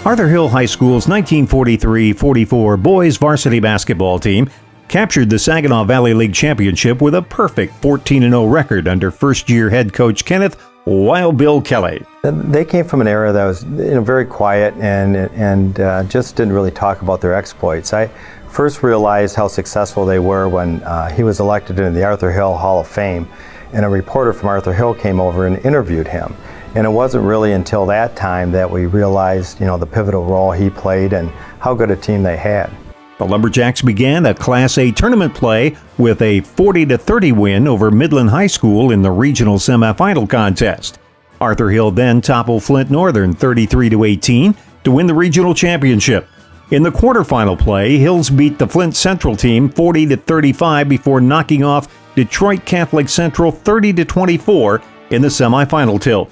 Arthur Hill High School's 1943-44 boys varsity basketball team captured the Saginaw Valley League Championship with a perfect 14-0 record under first-year head coach Kenneth Wild Bill Kelly. They came from an era that was very quiet and just didn't really talk about their exploits. I first realized how successful they were when he was elected into the Arthur Hill Hall of Fame, and a reporter from Arthur Hill came over and interviewed him. And it wasn't really until that time that we realized, the pivotal role he played and how good a team they had. The Lumberjacks began a Class A tournament play with a 40-30 win over Midland High School in the regional semifinal contest. Arthur Hill then toppled Flint Northern 33-18 to win the regional championship. In the quarterfinal play, Hills beat the Flint Central team 40-35 before knocking off Detroit Catholic Central 30-24 in the semifinal tilt.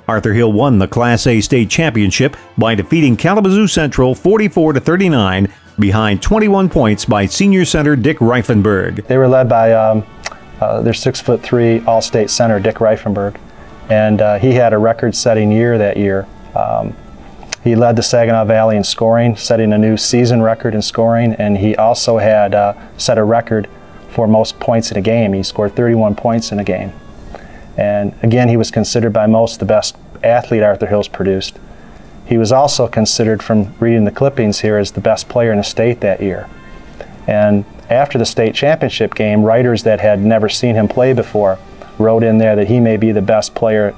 Arthur Hill won the Class A state championship by defeating Kalamazoo Central 44-39 behind 21 points by senior center Dick Reifenberg. They were led by their 6'3" all-state center Dick Reifenberg, and he had a record-setting year that year. He led the Saginaw Valley in scoring, setting a new season record in scoring, and he also had set a record for most points in a game. He scored 31 points in a game. And again, he was considered by most the best athlete Arthur Hill's produced. He was also considered, from reading the clippings here, as the best player in the state that year. And after the state championship game, writers that had never seen him play before wrote in there that he may be the best player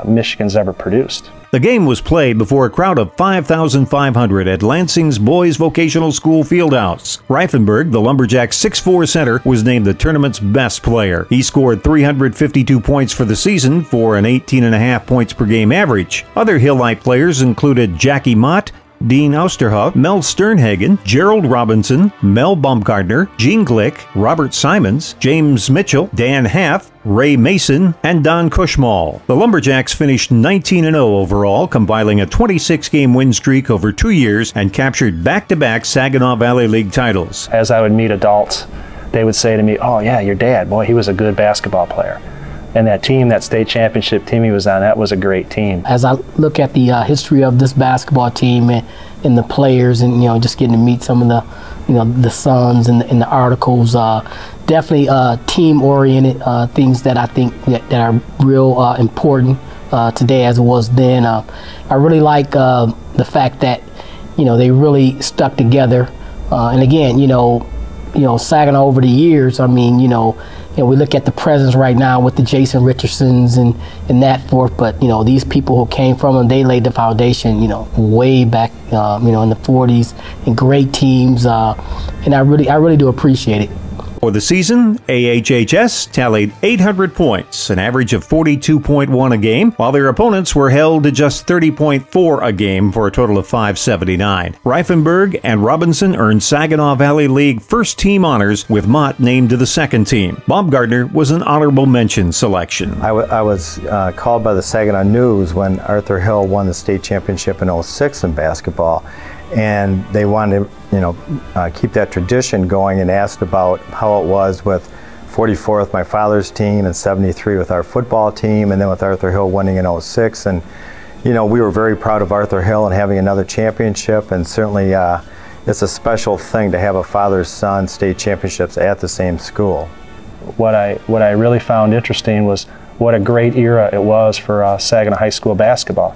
Michigan's ever produced. The game was played before a crowd of 5,500 at Lansing's Boys Vocational School Fieldhouse. Reifenberg, the Lumberjacks' 6'4" center, was named the tournament's best player. He scored 352 points for the season for an 18.5 points per game average. Other Hillite players included Jackie Mott, Dean Osterhoff, Mel Sternhagen, Gerald Robinson, Mel Baumgartner, Gene Glick, Robert Simons, James Mitchell, Dan Haff, Ray Mason, and Don Cushmall. The Lumberjacks finished 19-0 overall, compiling a 26-game win streak over 2 years and captured back-to-back Saginaw Valley League titles. As I would meet adults, they would say to me, "Oh yeah, your dad, boy, he was a good basketball player." And that team, that state championship team he was on, that was a great team. As I look at the history of this basketball team and the players, and just getting to meet some of the sons and the articles, definitely team-oriented things that I think that are real important today as it was then. I really like the fact that they really stuck together, and again, Saginaw over the years. I mean, we look at the presence right now with the Jason Richardsons and that forth, but these people who came from them, they laid the foundation, way back, in the 40s, and great teams, and I really do appreciate it. For the season, AHHS tallied 800 points, an average of 42.1 a game, while their opponents were held to just 30.4 a game for a total of 579. Reifenberg and Robinson earned Saginaw Valley League first team honors, with Mott named to the second team. Baumgartner was an honorable mention selection. I was called by the Saginaw News when Arthur Hill won the state championship in '06 in basketball. And they wanted to keep that tradition going, and asked about how it was with 44 with my father's team and 73 with our football team, and then with Arthur Hill winning in '06. And we were very proud of Arthur Hill and having another championship, and certainly it's a special thing to have a father-son state championships at the same school. What I really found interesting was what a great era it was for Saginaw High School basketball.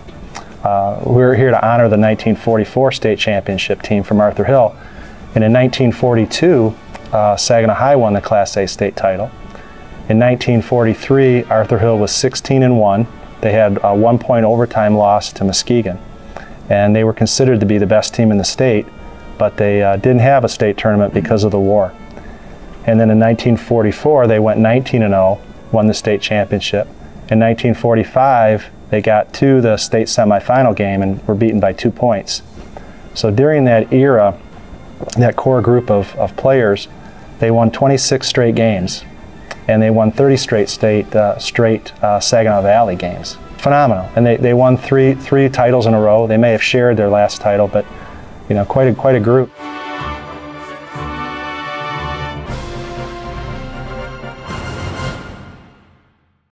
We're here to honor the 1944 state championship team from Arthur Hill. And in 1942, Saginaw High won the Class A state title. In 1943, Arthur Hill was 16-1. They had a 1-point overtime loss to Muskegon. And they were considered to be the best team in the state, but they didn't have a state tournament because of the war. And then in 1944, they went 19-0, won the state championship. In 1945, they got to the state semifinal game and were beaten by 2 points. So during that era, that core group of players, they won 26 straight games, and they won 30 straight Saginaw Valley games. Phenomenal. And they won three titles in a row. They may have shared their last title, but quite a group.